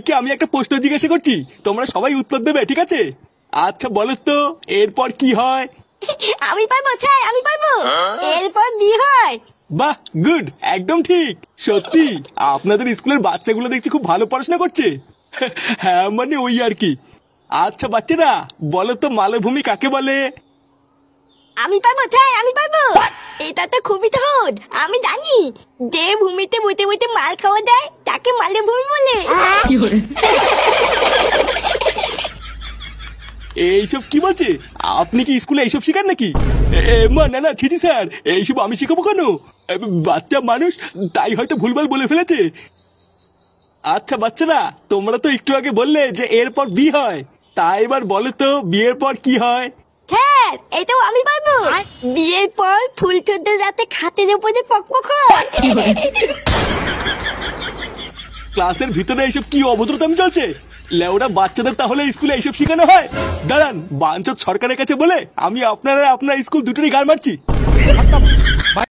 কি আমি একটা প্রশ্ন জিজ্ঞাসা করছি, তোমরা সবাই উত্তর দেবে, ঠিক আছে? আচ্ছা বলো তো, এরপর কি হয়? আমি পারবো স্যার, আমি পারবো। এরপর বি হয়। বাহ, গুড, একদম ঠিক। সত্যি আপনাদের স্কুলের বাচ্চাগুলো দেখছি খুব ভালো পড়াশোনা করছে। হ্যাঁ মানে ওই আর কি। আচ্ছা বাচ্চারা বলো তো, মালভূমি কাকে বলে? আমি পারবো স্যার, আমি পারবো। এটা তো খুবই সহজ, আমি জানি। যে ভূমিতে বইতে বইতে মাল খাওয়া যায় তাকে মালভূমি বলে। এইসব কি বলছে? আপনি কি স্কুলে এইসব শিখান নাকি? না না, ছিটি স্যার, এইসব আমি শিখাবো কেন? বাচ্চা মানুষ, তাই হয়তো ভুলভাল বলে ফেলেছে। আচ্ছা বাচ্চারা, তোমরা তো একটু আগে বললে যে এরপর বি হয়, তাই এবার বলো তো বিয়ের পর কি হয়? স্যার এটাও আমি পারবো। বিয়ের পর ফুল চোদ্দ রাতে খাটের উপরে পকপক হয়। ক্লাসের ভিতরে এইসব কি অভদ্রতামি চলছে? লেওরা বাচ্চাদের তাহলে স্কুলে এইসব শেখানো হয়? দাঁড়ান, বাঞ্চত সরকারের কাছে বলে আমি আপনার স্কুল দুটোরই গাল মারছি।